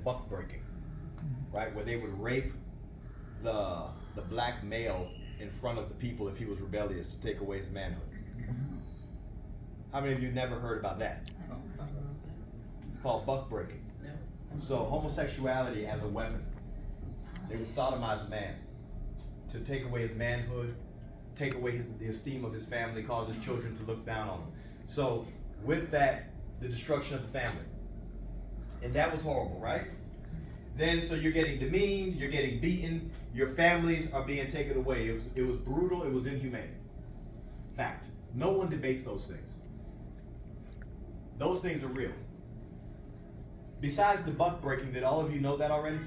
buck breaking, right? Where they would rape the black male in front of the people if he was rebellious to take away his manhood. How many of you never heard about that? It's called buck breaking. So homosexuality as a weapon. They would sodomize a man to take away his manhood, take away the esteem of his family, cause his children to look down on him. So with that, the destruction of the family. And that was horrible, right? Then, so you're getting demeaned, you're getting beaten, your families are being taken away. It was brutal, it was inhumane. Fact. No one debates those things. Those things are real. Besides the buck breaking, did all of you know that already?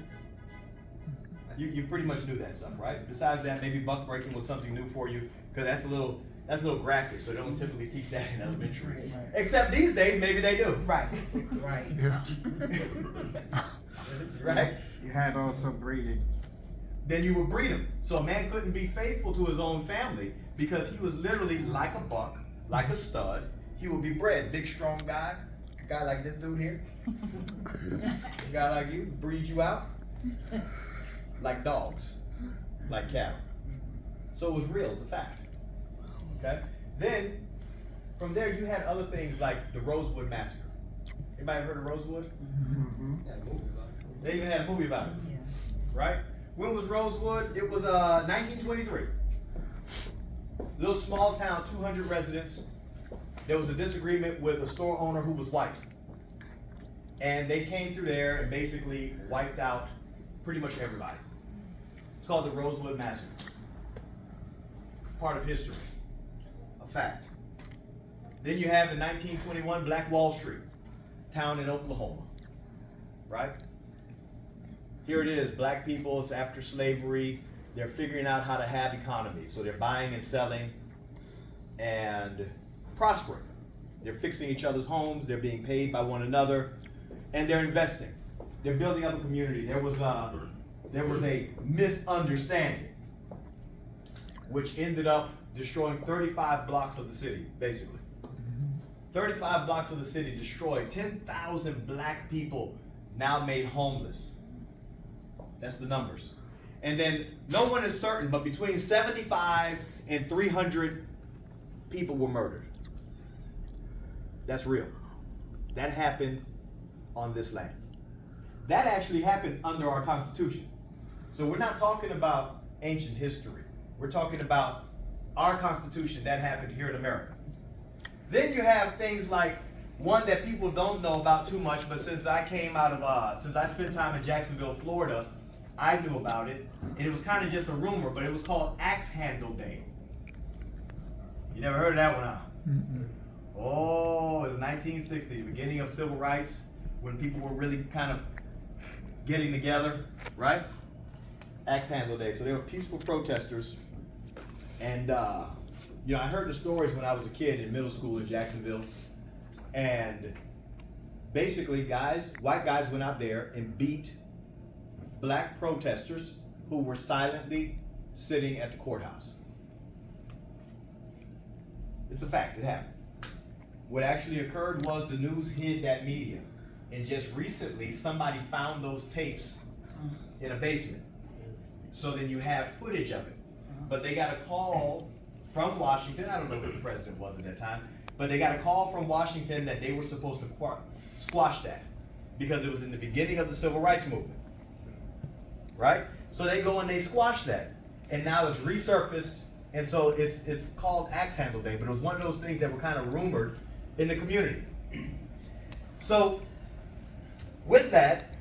You pretty much knew that stuff, right? Besides that, maybe buck breaking was something new for you, because that's a little graphic, so they don't typically teach that in elementary. Right. Except these days, maybe they do. Right. Right. Yeah. Right? You had also breeding. Then you would breed him. So a man couldn't be faithful to his own family because he was literally like a buck, like a stud. He would be bred. Big, strong guy. A guy like this dude here. A guy like you, breed you out. Like dogs. Like cattle. So it was real, it's a fact. Okay? Then, from there you had other things like the Rosewood Massacre. Anybody heard of Rosewood? Mm-hmm. They even had a movie about it. Yeah. Right? When was Rosewood? It was 1923. Little small town, 200 residents. There was a disagreement with a store owner who was white. And they came through there and basically wiped out pretty much everybody. It's called the Rosewood Massacre. Part of history. A fact. Then you have in 1921 Black Wall Street, town in Oklahoma. Right? Here it is, black people, it's after slavery, they're figuring out how to have economy. So they're buying and selling and prospering. They're fixing each other's homes, they're being paid by one another, and they're investing. They're building up a community. There was a misunderstanding, which ended up destroying 35 blocks of the city, basically. 35 blocks of the city destroyed, 10,000 black people now made homeless. That's the numbers. And then no one is certain, but between 75 and 300 people were murdered. That's real. That happened on this land. That actually happened under our Constitution. So we're not talking about ancient history. We're talking about our Constitution that happened here in America. Then you have things like one that people don't know about too much, but since I spent time in Jacksonville, Florida, I knew about it, and it was kind of just a rumor, but it was called Axe Handle Day. You never heard of that one, huh? Mm-mm. Oh, it was 1960, the beginning of civil rights, when people were really kind of getting together, right? Axe Handle Day. So they were peaceful protesters, and I heard the stories when I was a kid in middle school in Jacksonville, and basically white guys went out there and beat black protesters who were silently sitting at the courthouse. It's a fact, it happened. What actually occurred was the news hid that media. And just recently, somebody found those tapes in a basement. So then you have footage of it. But they got a call from Washington, I don't know who the president was at that time, but they got a call from Washington that they were supposed to squash that because it was in the beginning of the civil rights movement. Right? So they go and they squash that. And now it's resurfaced, and so it's called Axe Handle Day, but it was one of those things that were kind of rumored in the community. So with that,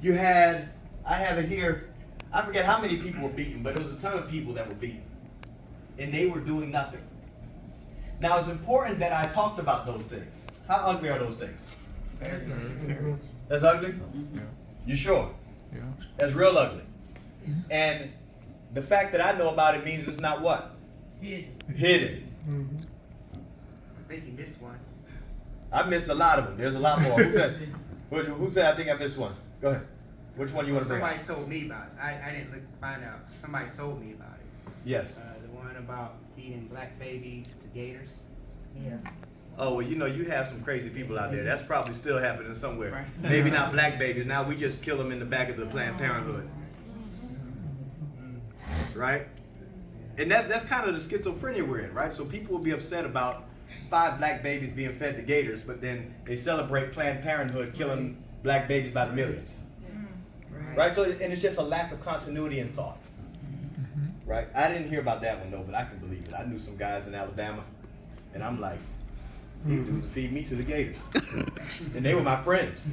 I have it here, I forget how many people were beaten, but it was a ton of people that were beaten. And they were doing nothing. Now it's important that I talked about those things. How ugly are those things? That's ugly? Yeah. You sure? Yeah. That's real ugly. And the fact that I know about it means it's not what? Hidden. Mm-hmm. I think you missed one. I missed a lot of them. There's a lot more. Who said I think I missed one? Go ahead. Which one you want to bring Somebody up? told me about it. I didn't look to find out. Somebody told me about it. Yes. The one about feeding black babies to gators. Yeah. Oh, well, you know, you have some crazy people out there. That's probably still happening somewhere. Right. Maybe not black babies. Now we just kill them in the back of the Planned Parenthood. Right? And that's kind of the schizophrenia we're in, right? So people will be upset about 5 black babies being fed to gators, but then they celebrate Planned Parenthood killing black babies by the millions. Right? So, and it's just a lack of continuity in thought. Right? I didn't hear about that one though, but I can believe it. I knew some guys in Alabama, and I'm like, these dudes feed me to the gators. And they were my friends.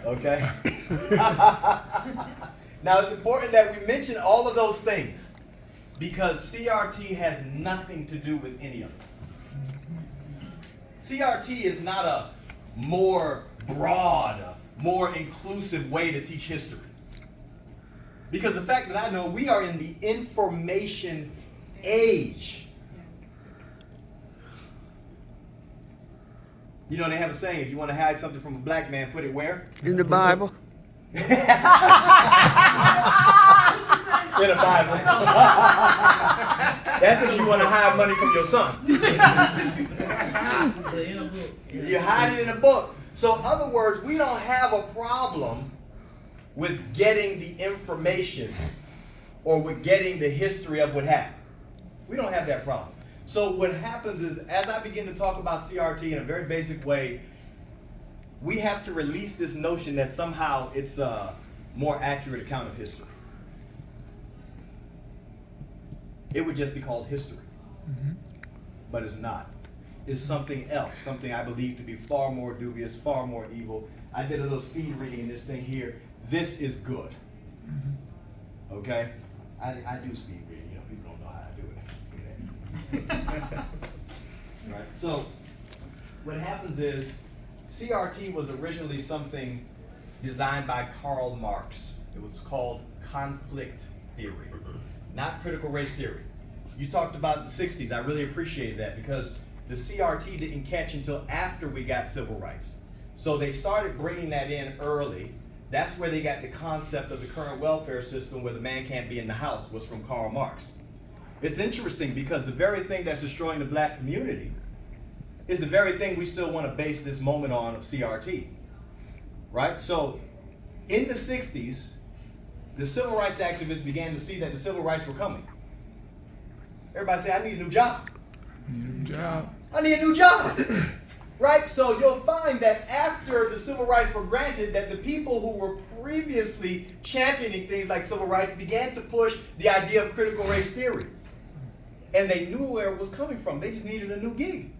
Okay? Now it's important that we mention all of those things because CRT has nothing to do with any of it. CRT is not a more broad, more inclusive way to teach history. Because the fact that I know we are in the information age. You know, they have a saying, if you want to hide something from a black man, put it where? In the Bible. In a Bible. That's if you want to hide money from your son. You hide it in a book. So in other words, we don't have a problem with getting the information or with getting the history of what happened. We don't have that problem. So what happens is, as I begin to talk about CRT in a very basic way, we have to release this notion that somehow it's a more accurate account of history. It would just be called history. But it's not. It's something else, something I believe to be far more dubious, far more evil. I did a little speed reading in this thing here. This is good. Okay? I do speed reading. You know, people don't know how I do it. Right? So, what happens is, CRT was originally something designed by Karl Marx. It was called conflict theory, not critical race theory. You talked about the 60s. I really appreciated that because the CRT didn't catch until after we got civil rights. So they started bringing that in early. That's where they got the concept of the current welfare system where the man can't be in the house was from Karl Marx. It's interesting because the very thing that's destroying the black community is the very thing we still want to base this moment on of CRT, right? So in the 60s, the civil rights activists began to see that the civil rights were coming. Everybody say, I need a new job. New job. I need a new job, right? So you'll find that after the civil rights were granted, that the people who were previously championing things like civil rights began to push the idea of critical race theory. And they knew where it was coming from. They just needed a new gig.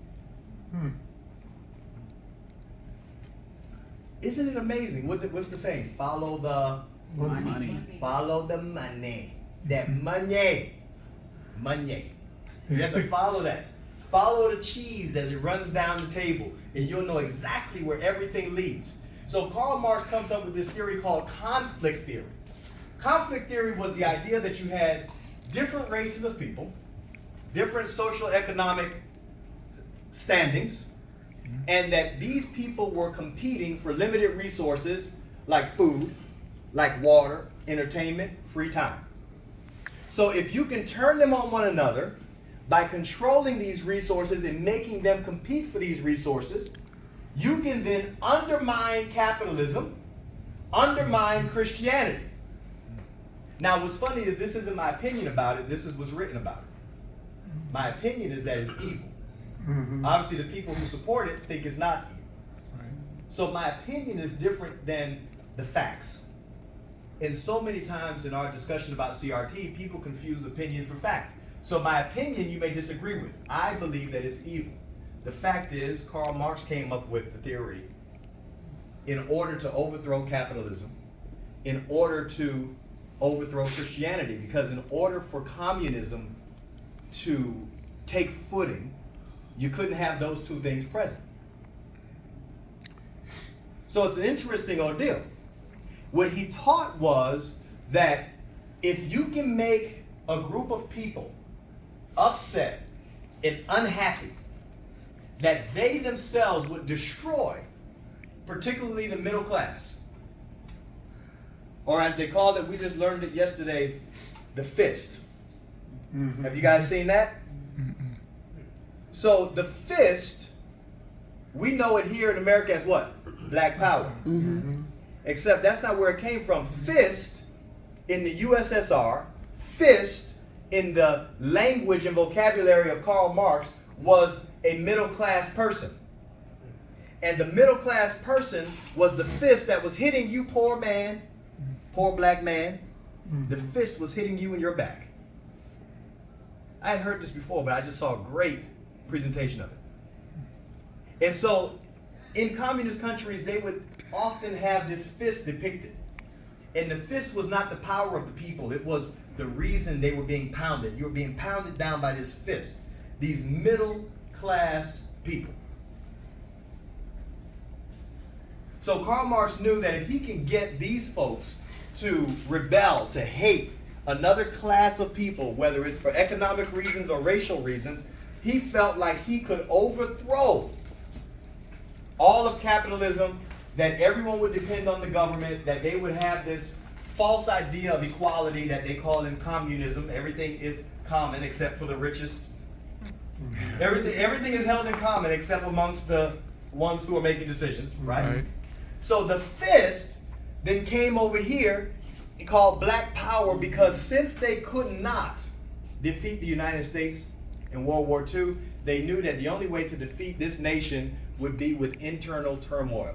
Isn't it amazing? What's the saying? Follow the Money. Follow the money. That money. Money. You have to follow that. Follow the cheese as it runs down the table, and you'll know exactly where everything leads. So Karl Marx comes up with this theory called conflict theory. Conflict theory was the idea that you had different races of people, different social economic standings, and that these people were competing for limited resources like food, like water, entertainment, free time. So if you can turn them on one another by controlling these resources and making them compete for these resources, you can then undermine capitalism, undermine Christianity. Now what's funny is this isn't my opinion about it, this is what's written about it. My opinion is that it's evil. Obviously the people who support it think it's not evil. So my opinion is different than the facts. And so many times in our discussion about CRT, people confuse opinion for fact. So my opinion you may disagree with. I believe that it's evil. The fact is, Karl Marx came up with the theory in order to overthrow capitalism, in order to overthrow Christianity, because in order for communism to take footing, you couldn't have those two things present. So it's an interesting ordeal. What he taught was that if you can make a group of people upset and unhappy, that they themselves would destroy, particularly the middle class, or as they called it, we just learned it yesterday, the fist. Have you guys seen that? So the fist We know it here in America as what? Black power. Except that's not where it came from. Fist in the USSR, fist in the language and vocabulary of Karl Marx was a middle class person. And the middle class person was the fist that was hitting you, poor man, poor black man. The fist was hitting you in your back. I had heard this before, but I just saw a great presentation of it. And so in communist countries, they would often have this fist depicted. And the fist was not the power of the people. It was the reason they were being pounded. You were being pounded down by this fist. These middle class people. So Karl Marx knew that if he can get these folks to rebel, to hate another class of people, whether it's for economic reasons or racial reasons, he felt like he could overthrow all of capitalism, that everyone would depend on the government, that they would have this false idea of equality that they call in communism. Everything is common except for the richest. Everything is held in common except amongst the ones who are making decisions, right? So the fist then came over here and called Black Power, because since they could not defeat the United States in World War II, they knew that the only way to defeat this nation would be with internal turmoil.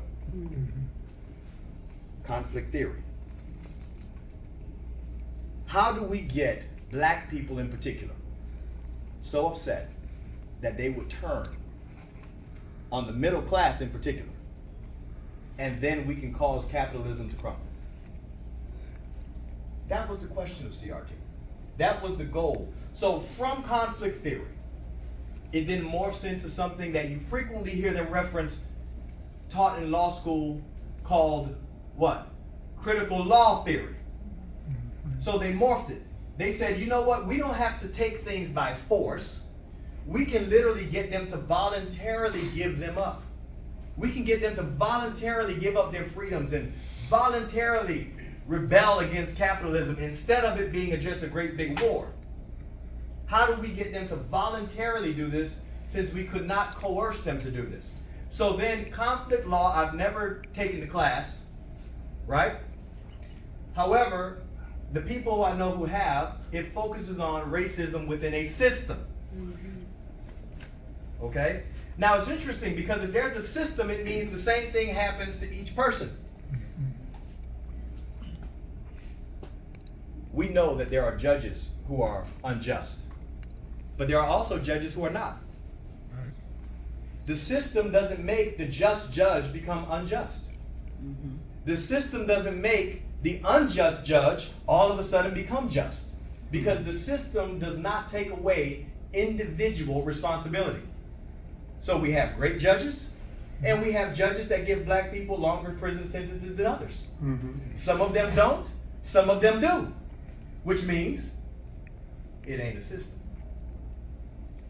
Conflict theory. How do we get black people in particular so upset that they would turn on the middle class in particular, and then we can cause capitalism to crumble? That was the question of CRT. That was the goal. So from conflict theory, it then morphs into something that you frequently hear them reference, taught in law school, called what? Critical law theory. So they morphed it. They said, you know what? We don't have to take things by force. We can literally get them to voluntarily give them up. We can get them to voluntarily give up their freedoms and voluntarily rebel against capitalism instead of it being just a great big war. How do we get them to voluntarily do this, since we could not coerce them to do this? So then conflict law, I've never taken the class, right? However, the people I know who have, it focuses on racism within a system. Okay? Now it's interesting, because if there's a system, it means the same thing happens to each person. We know that there are judges who are unjust, but there are also judges who are not. The system doesn't make the just judge become unjust. The system doesn't make the unjust judge all of a sudden become just, because the system does not take away individual responsibility. So we have great judges, and we have judges that give black people longer prison sentences than others. Some of them don't, some of them do, which means it ain't a system.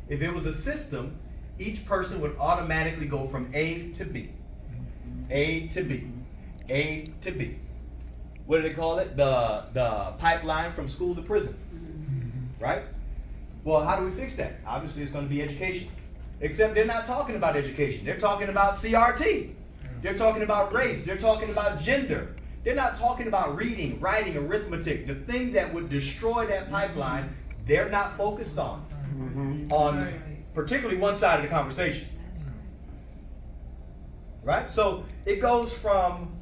If it was a system, each person would automatically go from A to B, A to B, A to B. What do they call it? The pipeline from school to prison, right? Well, how do we fix that? Obviously, it's going to be education. Except they're not talking about education. They're talking about CRT. They're talking about race. They're talking about gender. They're not talking about reading, writing, arithmetic. The thing that would destroy that pipeline, they're not focused on particularly one side of the conversation. Right? So it goes from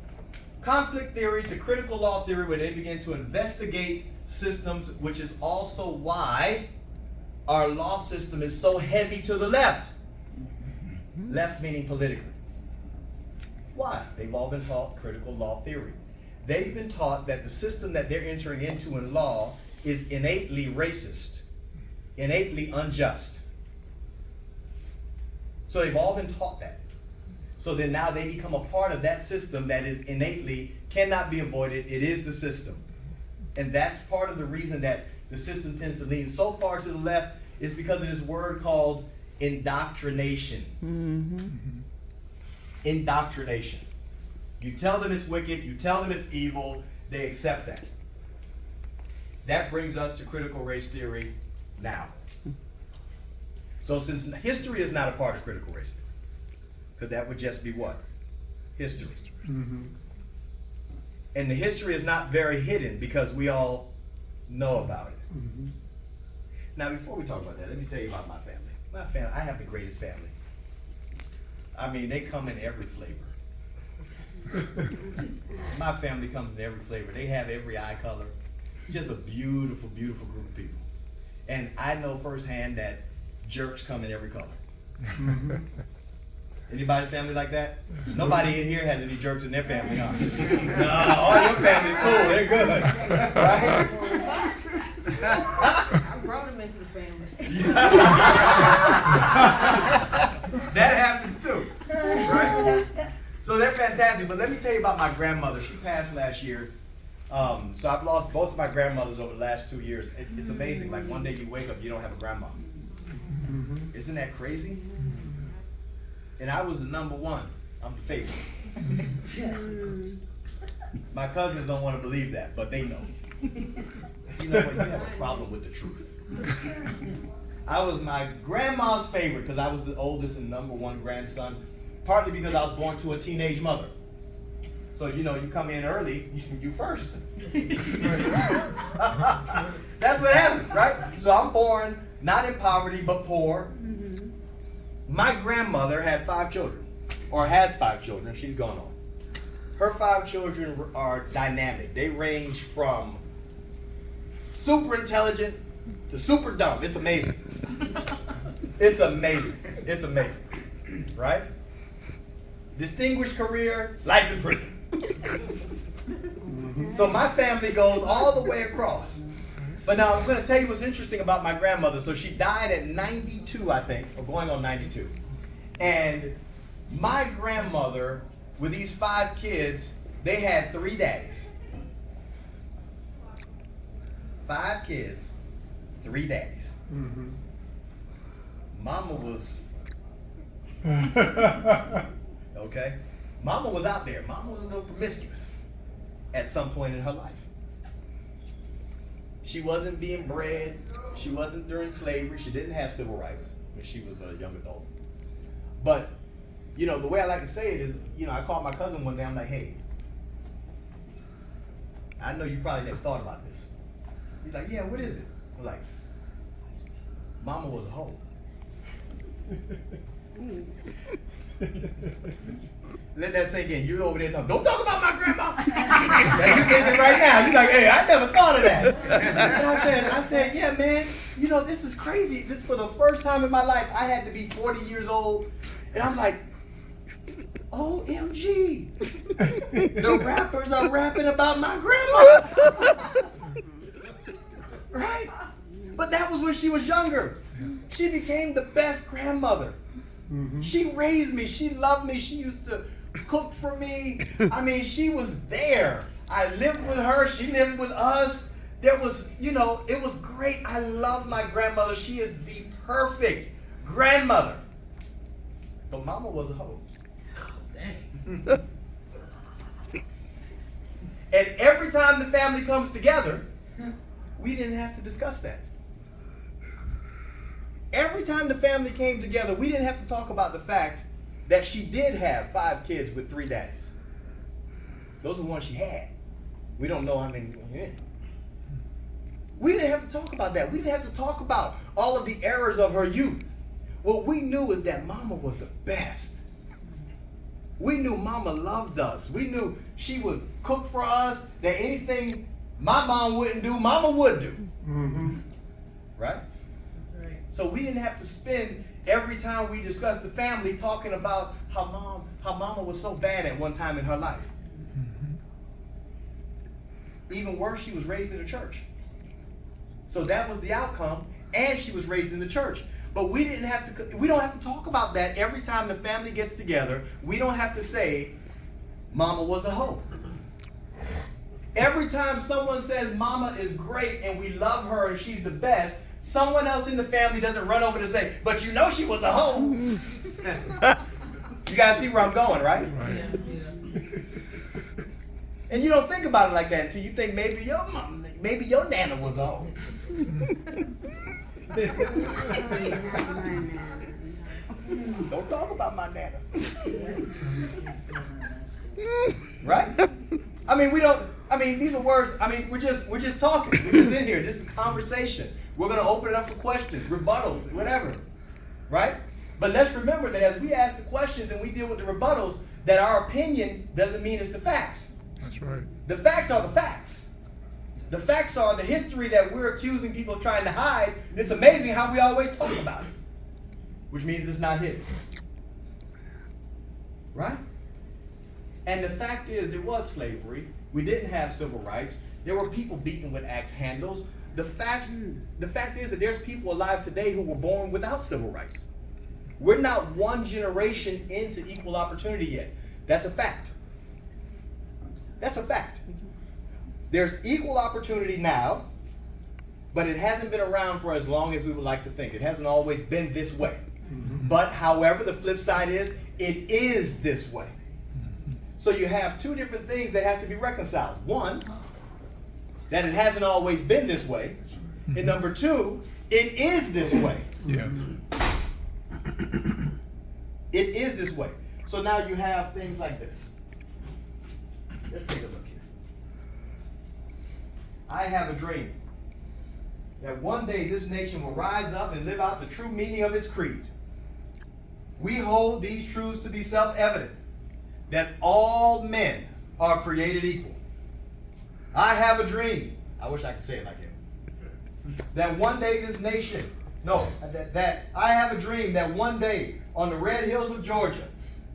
conflict theory to critical law theory, where they begin to investigate systems, which is also why our law system is so heavy to the left. Left meaning politically. Why? They've all been taught critical law theory. They've been taught that the system that they're entering into in law is innately racist, innately unjust. So they've all been taught that. So then now they become a part of that system that is innately, cannot be avoided. It is the system. And that's part of the reason that the system tends to lean so far to the left, is because of this word called indoctrination. Indoctrination. You tell them it's wicked, you tell them it's evil, they accept that. That brings us to critical race theory now. So since history is not a part of critical race theory, Because that would just be what? History. Mm-hmm. And the history is not very hidden because we all know about it. Mm-hmm. Now, before we talk about that, let me tell you about my family. My family, I have the greatest family. I mean, they come in every flavor. My family comes in every flavor. They have every eye color. Just a beautiful, beautiful group of people. And I know firsthand that jerks come in every color. Mm-hmm. Anybody's family like that? Nobody in here has any jerks in their family, huh? No, all your family's cool. They're good, right? I brought him into the family. That happens too, right? So they're fantastic. But let me tell you about my grandmother. She passed last year. So I've lost both of my grandmothers over the last 2 years. It's amazing. Like one day you wake up, you don't have a grandma. Mm-hmm. Isn't that crazy? And I was the number one. I'm the favorite. My cousins don't want to believe that, but they know. You know what? You have a problem with the truth. I was my grandma's favorite because I was the oldest and number one grandson, partly because I was born to a teenage mother. So, you know, you come in early, you first. That's what happens, right? So I'm born not in poverty, but poor. My grandmother had 5 children, or has 5 children. She's gone on. Her 5 children are dynamic. They range from super intelligent to super dumb. It's amazing. It's amazing. It's amazing. Right? Distinguished career, life in prison. So my family goes all the way across. But now I'm going to tell you what's interesting about my grandmother. So she died at 92, I think, or going on 92. And my grandmother, with these 5 kids, they had 3 daddies. 5 kids, 3 daddies. Mm-hmm. Mama was, okay? Mama was out there. Mama was a little promiscuous at some point in her life. She wasn't being bred. She wasn't during slavery. She didn't have civil rights when she was a young adult. But, you know, the way I like to say it is, you know, I called my cousin one day. I'm like, hey, I know you probably never thought about this. He's like, yeah, what is it? I'm like, Mama was a hoe. Let that sink in. You over there talking, don't talk about my grandma. Like you thinking right now. You're like, hey, I never thought of that. And I said, yeah, man, you know, this is crazy. This, for the first time in my life, I had to be 40 years old. And I'm like, OMG. The rappers are rapping about my grandma. Right? But that was when she was younger. She became the best grandmother. Mm-hmm. She raised me. She loved me. She used to cook for me. I mean, she was there. I lived with her. She lived with us. There was, you know, it was great. I love my grandmother. She is the perfect grandmother. But Mama was a hoe. Dang. And every time the family comes together, we didn't have to discuss that. Every time the family came together, we didn't have to talk about the fact that she did have 5 kids with 3 daddies. Those are the ones she had. We don't know how many. We didn't have to talk about that. We didn't have to talk about all of the errors of her youth. What we knew is that Mama was the best. We knew Mama loved us. We knew she would cook for us, that anything my mom wouldn't do, Mama would do. Mm-hmm. Right? Right. So we didn't have to spend every time we discussed the family talking about how Mama was so bad at one time in her life. Even worse, she was raised in a church. So that was the outcome, and she was raised in the church. But we don't have to talk about that every time the family gets together. We don't have to say, Mama was a hoe. Every time someone says Mama is great and we love her and she's the best, someone else in the family doesn't run over to say, but you know she was a hoe. You guys see where I'm going, right? Right. Yeah, yeah. And you don't think about it like that until you think maybe your mom, maybe your nana was a hoe. Don't talk about my nana. Right? I mean, these are words. I mean, we're just talking. We're just in here. This is a conversation. We're going to open it up for questions, rebuttals, whatever. Right? But let's remember that as we ask the questions and we deal with the rebuttals, that our opinion doesn't mean it's the facts. That's right. The facts are the facts. The facts are the history that we're accusing people of trying to hide. It's amazing how we always talk about it, which means it's not hidden. Right? And the fact is, there was slavery. We didn't have civil rights. There were people beaten with axe handles. The fact is that there's people alive today who were born without civil rights. We're not one generation into equal opportunity yet. That's a fact. That's a fact. There's equal opportunity now, but it hasn't been around for as long as we would like to think. It hasn't always been this way. But however, the flip side is, it is this way. So you have two different things that have to be reconciled. One, that it hasn't always been this way. And number two, it is this way. Yes. It is this way. So now you have things like this. Let's take a look here. I have a dream that one day this nation will rise up and live out the true meaning of its creed. We hold these truths to be self-evident, that all men are created equal. I have a dream. I wish I could say it like him. That one day this nation, that I have a dream that one day on the red hills of Georgia,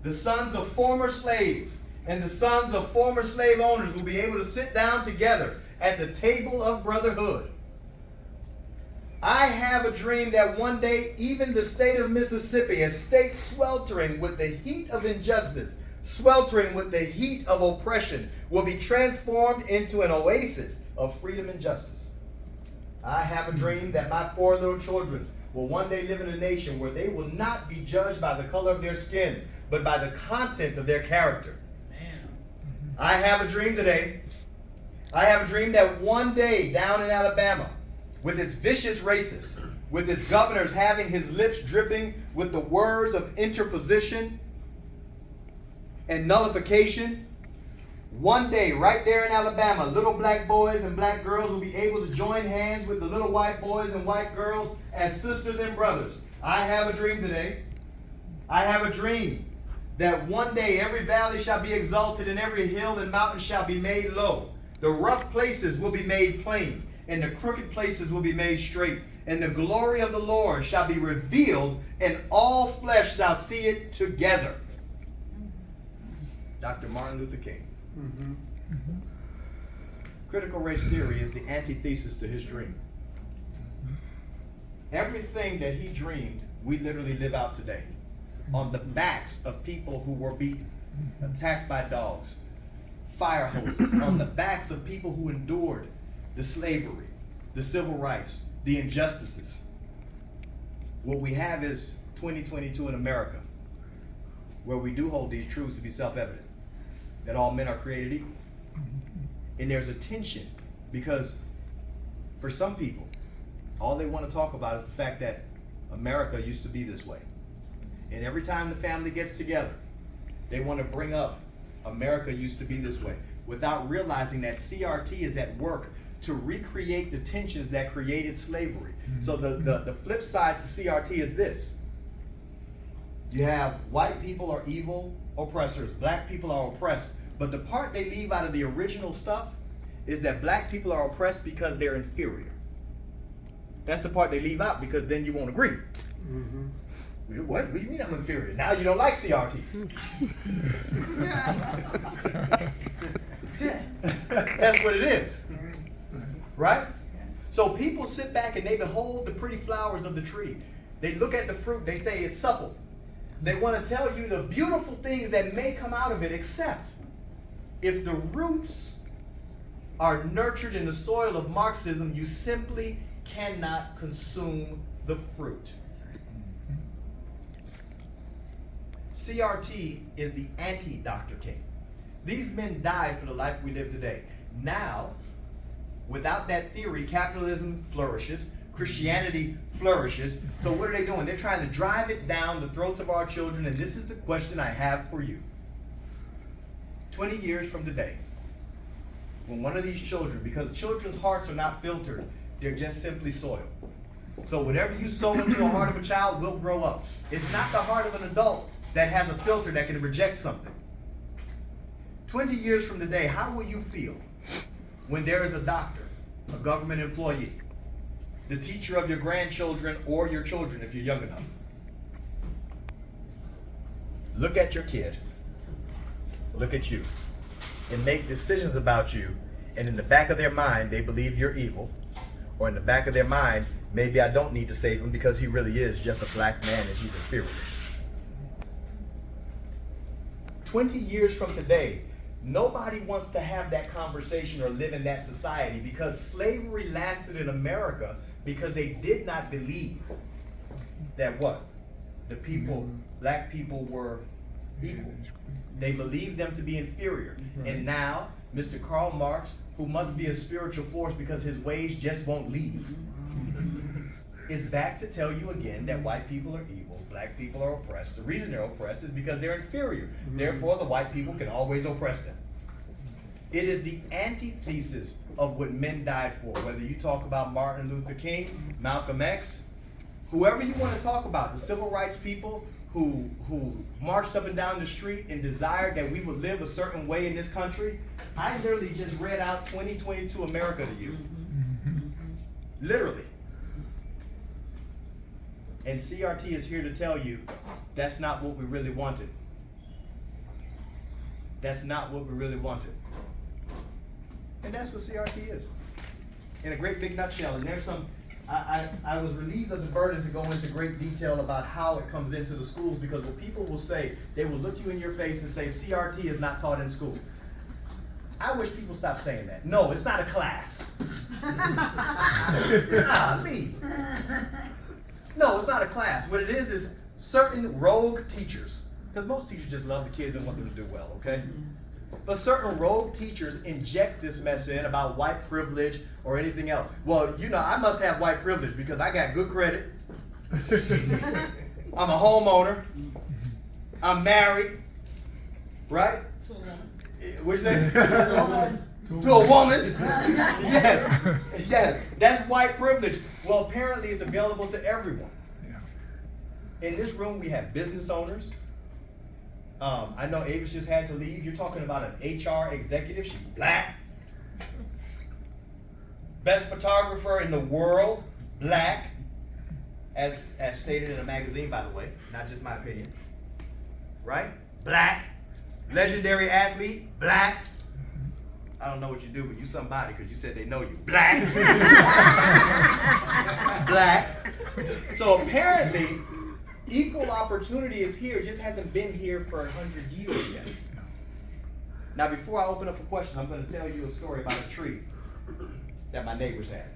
the sons of former slaves and the sons of former slave owners will be able to sit down together at the table of brotherhood. I have a dream that one day even the state of Mississippi, a state sweltering with the heat of injustice, sweltering with the heat of oppression, will be transformed into an oasis of freedom and justice. I have a dream that my 4 little children will one day live in a nation where they will not be judged by the color of their skin, but by the content of their character. Man. I have a dream today. I have a dream that one day down in Alabama, with its vicious racists, with its governors having his lips dripping with the words of interposition and nullification, one day right there in Alabama, little black boys and black girls will be able to join hands with the little white boys and white girls as sisters and brothers. I have a dream today. I have a dream that one day every valley shall be exalted and every hill and mountain shall be made low. The rough places will be made plain, and the crooked places will be made straight. And the glory of the Lord shall be revealed, and all flesh shall see it together. Dr. Martin Luther King. Critical race theory is the antithesis to his dream. Everything that he dreamed, we literally live out today. On the backs of people who were beaten, attacked by dogs, fire hoses, on the backs of people who endured the slavery, the civil rights, the injustices. What we have is 2022 in America, where we do hold these truths to be self-evident, that all men are created equal. And there's a tension, because for some people, all they want to talk about is the fact that America used to be this way. And every time the family gets together, they want to bring up America used to be this way, without realizing that CRT is at work to recreate the tensions that created slavery. So the flip side to CRT is this. You have white people are evil oppressors, black people are oppressed, but the part they leave out of the original stuff is that black people are oppressed because they're inferior. That's the part they leave out, because then you won't agree. What do you mean I'm inferior? Now you don't like CRT. That's what it is. Right? So people sit back and they behold the pretty flowers of the tree. They look at the fruit, they say it's supple. They want to tell you the beautiful things that may come out of it, except if the roots are nurtured in the soil of Marxism, you simply cannot consume the fruit. CRT is the anti-Dr. King. These men died for the life we live today. Now, without that theory, capitalism flourishes, Christianity flourishes. So what are they doing? They're trying to drive it down the throats of our children, and this is the question I have for you. 20 years from today, when one of these children, because children's hearts are not filtered, they're just simply soil. So whatever you sow into the heart of a child will grow up. It's not the heart of an adult that has a filter that can reject something. 20 years from today, how will you feel when there is a doctor, a government employee, the teacher of your grandchildren or your children if you're young enough? Look at your kid, look at you, and make decisions about you, and in the back of their mind, they believe you're evil, or in the back of their mind, maybe I don't need to save him because he really is just a black man and he's inferior. 20 years from today, nobody wants to have that conversation or live in that society because slavery lasted in America because they did not believe that what? The people, black people were equal. They believed them to be inferior. And now, Mr. Karl Marx, who must be a spiritual force because his ways just won't leave, is back to tell you again that white people are evil, black people are oppressed. The reason they're oppressed is because they're inferior. Therefore, the white people can always oppress them. It is the antithesis of what men died for. Whether you talk about Martin Luther King, Malcolm X, whoever you want to talk about, the civil rights people who marched up and down the street and desired that we would live a certain way in this country. I literally just read out 2022 America to you. Literally. And CRT is here to tell you that's not what we really wanted. That's not what we really wanted. And that's what CRT is. In a great big nutshell. And there's some, I was relieved of the burden to go into great detail about how it comes into the schools, because what people will say, they will look you in your face and say, CRT is not taught in school. I wish people stop saying that. No, it's not a class. Leave. No, it's not a class. What it is certain rogue teachers, because most teachers just love the kids and want them to do well, okay? But certain rogue teachers inject this mess in about white privilege or anything else. Well, you know, I must have white privilege because I got good credit. I'm a homeowner. I'm married. Right? What'd you say? To a woman. Yes. Yes. That's white privilege. Well, apparently it's available to everyone. In this room, we have business owners. I know Avis just had to leave. You're talking about an HR executive. She's black. Best photographer in the world, black. As stated in a magazine, by the way, not just my opinion. Right? Black. Legendary athlete, black. I don't know what you do, but you somebody because you said they know you. Black. Black. So apparently, equal opportunity is here. It just hasn't been here for 100 years yet. Now, before I open up for questions, I'm going to tell you a story about a tree that my neighbors had.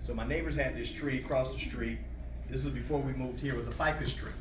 So my neighbors had this tree across the street. This was before we moved here. It was a ficus tree.